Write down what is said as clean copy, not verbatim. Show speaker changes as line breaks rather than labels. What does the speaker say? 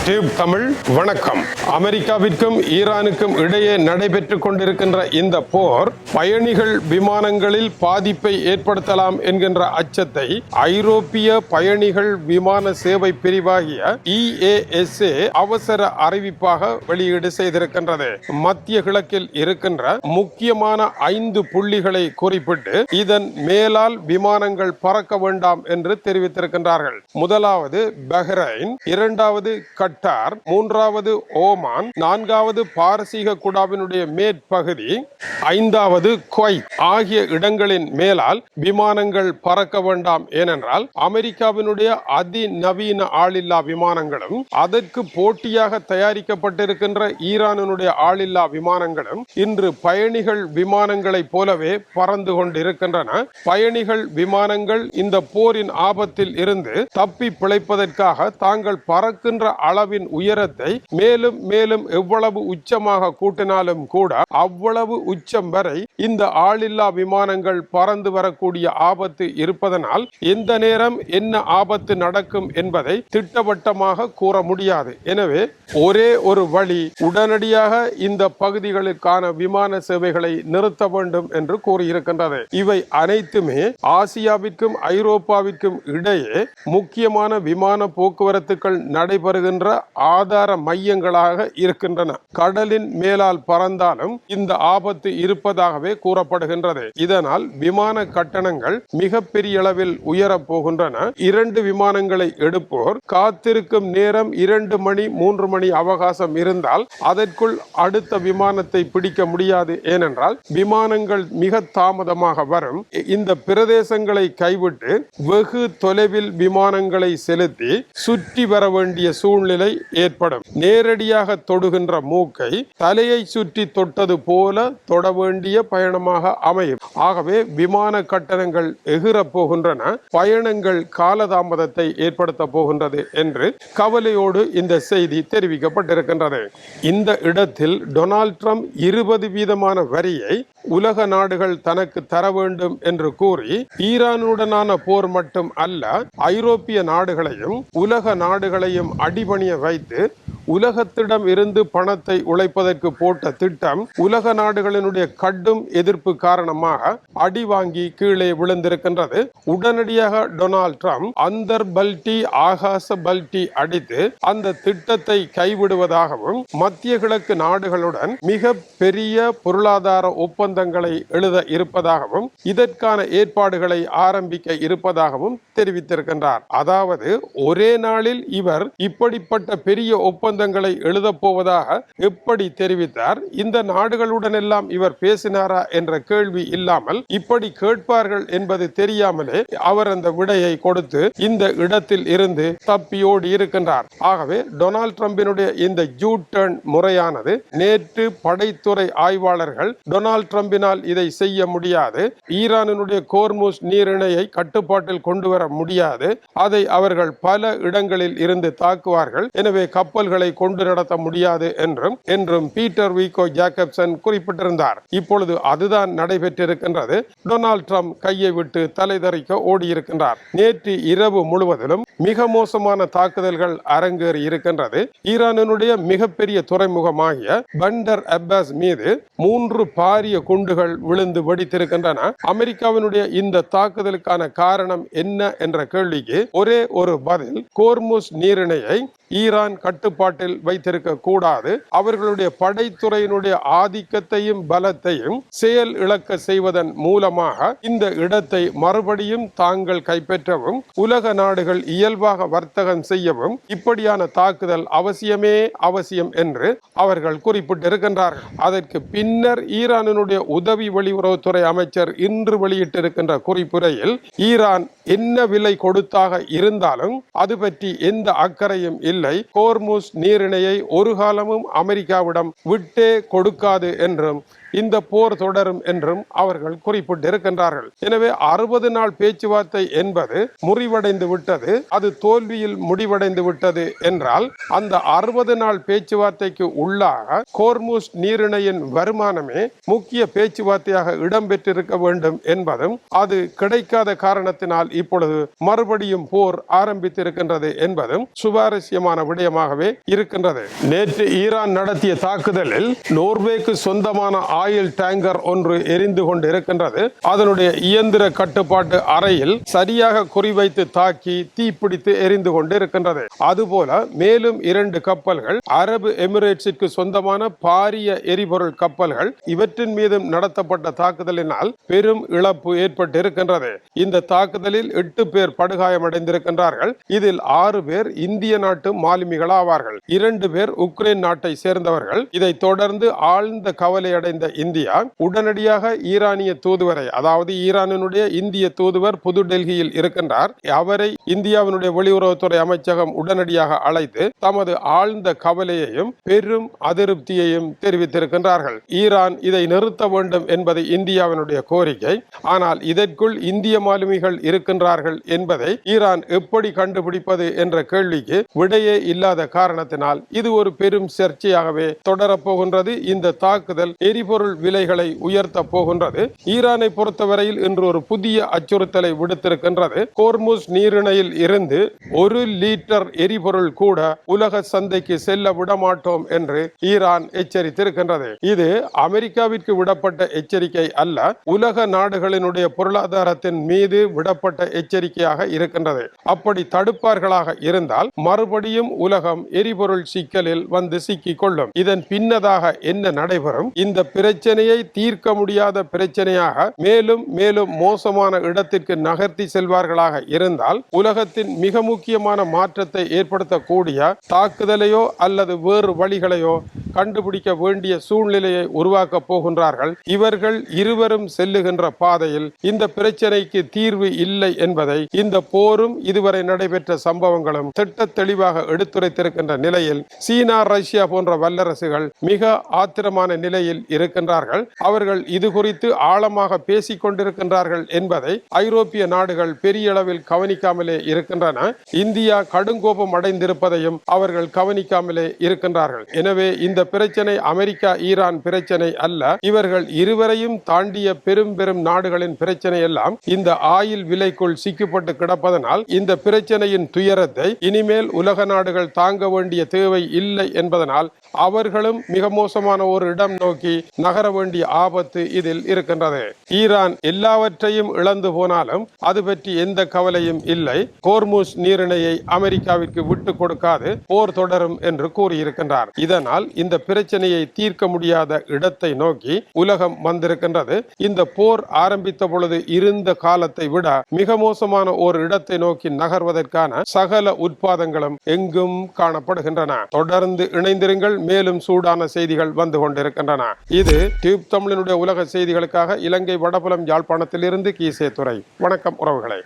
Tube Tamil வணக்கம். அமெரிக்காவிற்கும் ஈரானுக்கும் இடையே நடைபெற்றுக் கொண்டிருக்கின்ற இந்த போர் பயணிகள் விமானங்களில் பாதிப்பை ஏற்படுத்தலாம் என்கின்ற அச்சத்தை ஐரோப்பிய பயணிகள் விமான சேவை பிரிவாகிய EASA அவசர அறிவிப்பாக வெளியீடு செய்திருக்கின்றது. மத்திய கிழக்கில் இருக்கின்ற முக்கியமான 5 புள்ளிகளை குறிப்பிட்டு இதன் மேலால் விமானங்கள் பறக்க வேண்டாம் என்று தெரிவித்திருக்கின்றார்கள். முதலாவது பஹ்ரைன், இரண்டாவது கட்டார், மூன்றாவது ஓமான், நான்காவது பாரசீக குடாவினுடைய மேற்பகுதி, ஐந்தாவது குவைத் ஆகிய இடங்களின் மேலால் விமானங்கள் பறக்க வேண்டாம். ஏனென்றால் அமெரிக்காவினுடைய அதிநவீன ஆளில்லா விமானங்களும் அதற்கு போட்டியாக தயாரிக்கப்பட்டிருக்கின்ற ஈரானுடைய ஆளில்லா விமானங்களும் இன்று பயணிகள் விமானங்களைப் போலவே பறந்து கொண்டிருக்கின்றன. பயணிகள் விமானங்கள் இந்த போரின் ஆபத்தில் இருந்து தப்பி பிழைப்பதற்காக தாங்கள் பறக்கின்ற அளவின் உயரத்தை மேலும் மேலும் எவ்வளவு உச்சமாக கூட்டினாலும் கூட அவ்வளவு உச்சம் வரை இந்த ஆளில்லா விமானங்கள் பறந்து வரக்கூடிய ஆபத்து இருப்பதனால் எந்த நேரம் என்ன ஆபத்து நடக்கும் என்பதை திட்டவட்டமாக கூற முடியாது. எனவே ஒரே ஒரு வழி, உடனடியாக இந்த பகுதிகளுக்கான விமான சேவைகளை நிறுத்த வேண்டும் என்று கூறியிருக்கின்றது. இவை அனைத்துமே ஆசியாவிற்கும் ஐரோப்பாவிற்கும் இடையே முக்கியமான விமான போக்குவரத்துகள் நடைபெறுகின்ற ஆதார மையங்களாக இருக்கின்றன. கடலின் மேலால் பறந்தாலும் இந்த ஆபத்து இருப்பதாகவே கூறப்படுகின்றது. இதனால் விமான கட்டணங்கள் மிக பெரிய அளவில் உயரப் போகின்றன. 2 விமானங்களை எடுப்போர் காத்திருக்கும் நேரம் 2 மணி 3 மணி அவகாசம் இருந்தால் அதற்குள் அடுத்த விமானத்தை பிடிக்க முடியாது. ஏனென்றால் விமானங்கள் மிக தாமதமாக வரும். இந்த பிரதேசங்களை கைவிட்டு வெகு தொலைவில் விமானங்களை செலுத்தி சுற்றி வர வேண்டிய சூழ்நிலை ஏற்படும். நேரடியாக தொடுகின்ற மூக்கை தலையை சுற்றி தொட்டது போல தொட வேண்டிய பயணமாக அமையும். ஆகவே விமான கட்டணங்கள் எகிரப் போகின்றன. பயணங்கள் காலதாமதத்தை ஏற்படுத்த போகின்றது என்று கவலையோடு இந்த செய்தி தெரிவிக்கப்பட்டிருக்கின்றது. இந்த இடத்தில் டொனால்ட் ட்ரம்ப் 20% வரியை உலக நாடுகள் தனக்கு தர வேண்டும் என்று கூறி ஈரானுடனான போர் மட்டும் அல்ல, ஐரோப்பிய நாடுகளையும் உலக நாடுகளையும் அடிபணிய வைத்து உலகத்திடம் இருந்து பணத்தை உழைப்பதற்கு போட்ட திட்டம் உலக நாடுகளினுடைய கடும் எதிர்ப்பு காரணமாக அடி வாங்கி கீழே விழுந்திருக்கின்றது. உடனடியாக டொனால்ட் ட்ரம்ப் அந்தர் பல்டி ஆகாச பல்டி அடித்து அந்த திட்டத்தை கைவிடுவதாகவும் மத்திய கிழக்கு நாடுகளுடன் மிக பெரிய பொருளாதார ஒப்பந்தங்களை எழுத இருப்பதாகவும் இதற்கான ஏற்பாடுகளை ஆரம்பிக்க இருப்பதாகவும் தெரிவித்திருக்கின்றார். அதாவது ஒரே நாளில் இவர் இப்படிப்பட்ட பெரிய ஒப்பந்தங்களை எழுதப் போவதாக எப்படி தெரிவித்தார்? இந்த நாடுகளுடன் எல்லாம் இவர் பேசினாரா என்ற கேள்வி இல்லாமல் இப்படி கேட்பார்கள் என்பது தெரியாமலே அவர் அந்த விடையை கொடுத்து இந்த இடத்தில் இருந்து தப்பியோடி இருக்கின்றார். ஆகவே டொனால்ட் ட்ரம்பினுடைய இந்த ஜூ டர்ன் முறையானது நேற்று படைத்துறை ஆய்வாளர்கள் டொனால்ட் ட்ரம்பினால் இதை செய்ய முடியாது, ஈரானுடைய கோர்முஸ் நீரிணையை கட்டுப்பாட்டில் கொண்டு வர முடியாது, அதை அவர்கள் பல இடங்களில் இருந்து தாக்குவார்கள், எனவே கப்பல்களை கொண்டு நடத்த முடியாது என்றும் பீட்டர் வீகோ ஜாக்கப்சன் குறிப்பிட்டிருந்தார். இப்பொழுது அதுதான் நடைபெற்றிருக்கின்றது. டொனால்ட் ட்ரம்ப் கையை விட்டு தலைதறிக்க ஓடியிருக்கின்றார். நேற்று இரவு முழுவதிலும் மிக மோசமான தாக்குதல்கள் அரங்கேறி இருக்கின்றது. ஈரானுடைய மிகப்பெரிய துறைமுகமாகிய பண்டர் அப்பாஸ் மீது 3 பாரிய குண்டுகள் விழுந்து வெடித்திருக்கின்றன. அமெரிக்காவினுடைய இந்த தாக்குதலுக்கான காரணம் என்ன என்ற கேள்விக்கு ஒரே ஒரு பதில், கோர்முஸ் நீரிணையை ஈரான் கட்டுப்பாட்டில் வைத்திருக்க கூடாது, அவர்களுடைய படைத்துறையினுடைய ஆதிக்கத்தையும் பலத்தையும் செயல் இழக்க செய்வதன் மூலமாக இந்த இடத்தை மறுபடியும் தாங்கள் கைப்பற்றவும் உலக நாடுகள் இயல்பாக வர்த்தகம் செய்யவும் இப்படியான தாக்குதல் அவசியமே அவசியம் என்று அவர்கள் குறிப்பிட்டிருக்கின்றார்கள். அதற்கு பின்னர் ஈரானுடைய உதவி வெளியுறவுத்துறை அமைச்சர் இன்று வெளியிட்டிருக்கின்ற குறிப்புரையில் ஈரான் என்ன விலை கொடுத்தாக இருந்தாலும் அது பற்றி எந்த அக்கறையும் இல்லை, கோர்முஸ் நீரிணையை ஒரு காலமும் அமெரிக்காவிடம் விட்டே கொடுக்காது என்றும் இந்த போர் தொடரும் என்றும் அவர்கள் குறிப்பிட்டிருக்கின்றார்கள். எனவே 60 நாள் பேச்சுவார்த்தை என்பது முறிவடைந்து விட்டது, அது தோல்வியில் முடிவடைந்து விட்டது என்றால் அந்த 60 நாள் பேச்சுவார்த்தைக்கு உள்ளாக ஹோர்முஸ் நீரிணையின் வருமானமே முக்கிய பேச்சுவார்த்தையாக இடம்பெற்றிருக்க வேண்டும் என்பதும் அது கிடைக்காத காரணத்தினால் இப்பொழுது மறுபடியும் போர் ஆரம்பித்திருக்கின்றது என்பதும் சுவாரஸ்யமான விடயமாகவே இருக்கின்றது. நேற்று ஈரான் நடத்திய தாக்குதலில் நோர்வேக்கு சொந்தமான ஆயில் டேங்கர் ஒன்று எரிந்து கொண்டிருக்கின்றது. அதனுடைய இயந்திர கட்டுப்பாட்டு அறையில் சரியாக குறிவைத்து தாக்கி தீப்பிடித்து எரிந்து கொண்டிருக்கின்றது. அதுபோல மேலும் 2 கப்பல்கள் அரபு எமிரேட்ஸிற்கு சொந்தமான பாரிய எரிபொருள் கப்பல்கள் இவற்றின் மீதும் நடத்தப்பட்ட தாக்குதலினால் பெரும் இழப்பு ஏற்பட்டிருக்கின்றது. இந்த தாக்குதலில் 8 பேர் படுகாயமடைந்திருக்கின்றார்கள். இதில் 6 பேர் இந்திய நாட்டு மாலுமிகள் ஆவார்கள். 2 பேர் உக்ரைன் நாட்டை சேர்ந்தவர்கள். இதை தொடர்ந்து ஆழ்ந்த கவலை அடைந்த இந்தியா உடனடியாக ஈரானிய தூதுவரை, அதாவது ஈரானினுடைய இந்திய தூதுவர் புது டெல்லியில் இருக்கின்றார், அவரை இந்தியாவினுடைய வெளியுறவுத்துறை அமைச்சகம் உடனடியாக அழைத்து தமது ஆழ்ந்த கவலையையும் பெரும் அதிருப்தியையும் தெரிவித்திருக்கின்றார்கள். ஈரான் இதை நிறுத்த வேண்டும் என்பது இந்தியாவினுடைய கோரிக்கை. ஆனால் இதற்குள் இந்திய மாலுமிகள் இருக்கின்றார்கள் என்பதை ஈரான் எப்படி கண்டுபிடிப்பது என்ற கேள்விக்கு விடையே இல்லாத காரணத்தினால் இது ஒரு பெரும் சர்ச்சையாகவே தொடரப்போகின்றது. இந்த தாக்குதல் எரிபொருள் விலைகளை உயர்த்த போகின்றது. ஈரானை பொறுத்தவரையில் இன்று ஒரு புதிய அச்சுறுத்தலை விடுத்திருக்கின்றது. ஹோர்முஸ் நீரிணையில் இருந்து 1 லிட்டர் எரிபொருள் கூட உலக சந்தைக்கு செல்ல விடமாட்டோம் என்று ஈரான் எச்சரித்திருக்கின்றது. இது அமெரிக்காவிற்கு விடப்பட்ட எச்சரிக்கை அல்ல, உலக நாடுகளினுடைய பொருளாதாரத்தின் மீது விடப்பட்ட எச்சரிக்கையாக இருக்கின்றது. அப்படி தடுப்பார்களாக இருந்தால் மறுபடியும் உலகம் எரிபொருள் சிக்கலில் வந்து சிக்கிக் கொள்ளும். இதன் பின்னதாக என்ன நடைபெறும்? இந்த பிரச்சனையை தீர்க்க முடியாத பிரச்சனையாக மேலும் மேலும் மோசமான இடத்திற்கு நகர்த்தி செல்வார்களாக இருந்தால் உலகத்தின் மிக முக்கியமான மாற்றத்தை ஏற்படுத்தக்கூடிய தாக்குதலையோ அல்லது வேறு வழிகளையோ கண்டுபிடிக்க வேண்டிய சூழ்நிலையை உருவாக்க போகின்றார்கள். இவர்கள் இருவரும் செல்லுகின்ற பாதையில் இந்த பிரச்சனைக்கு தீர்வு இல்லை என்பதை இந்த போரும் இதுவரை நடைபெற்ற சம்பவங்களும் திட்ட தெளிவாக எடுத்துரைத்திருக்கின்ற நிலையில் சீனா, ரஷ்யா போன்ற வல்லரசுகள் மிக ஆத்திரமான நிலையில் இருக்கின்றார்கள். அவர்கள் இது குறித்து ஆழமாக பேசிக் கொண்டிருக்கின்றார்கள் என்பதை ஐரோப்பிய நாடுகள் பெரிய அளவில் கவனிக்காமலே இருக்கின்றன. இந்தியா கடுங்கோபம் அடைந்திருப்பதையும் அவர்கள் கவனிக்காமலே இருக்கின்றார்கள். எனவே இந்த பிரச்சனை அமெரிக்கா ஈரான் பிரச்சனை அல்ல, இவர்கள் இருவரையும் தாண்டிய பெரும் பெரும் நாடுகளின் பிரச்சனை எல்லாம் இந்த ஆயில் விலைக்குள் சிக்கப்பட்டு கிடப்பதனால் இந்த பிரச்சனையின் துயரத்தை இனிமேல் உலக நாடுகள் தாங்க வேண்டிய தேவை இல்லை என்பதனால் அவர்களும் மிக மோசமான ஒரு இடம் நோக்கி நகர வேண்டிய ஆபத்து இதில் இருக்கின்றது. ஈரான் எல்லாவற்றையும் இழந்து போனாலும் அது பற்றி எந்த கவலையும் இல்லை. ஹோர்முஸ் நீரிணையை அமெரிக்காவிற்கு விட்டு கொடுக்காது போர் தொடரும் என்று கூறியிருக்கின்றார். இதனால் இந்த பிரச்சனையை தீர்க்க முடியாத இடத்தை நோக்கி உலகம் வந்திருக்கின்றது. இந்த போர் ஆரம்பித்த பொழுது இருந்த காலத்தை விட மிக மோசமான ஒரு இடத்தை நோக்கி நகர்வதற்கான சகல உட்பாதங்களும் எங்கும் காணப்படுகின்றன. தொடர்ந்து இணைந்திருங்கள், மேலும் சூடான செய்திகள் வந்து கொண்டிருக்கின்றன. இது டியூப் தமிழினுடைய உலக செய்திகளுக்காக இலங்கை வடபுலம் யாழ்ப்பாணத்தில் இருந்து கீசே துறை. வணக்கம் உறவுகளே.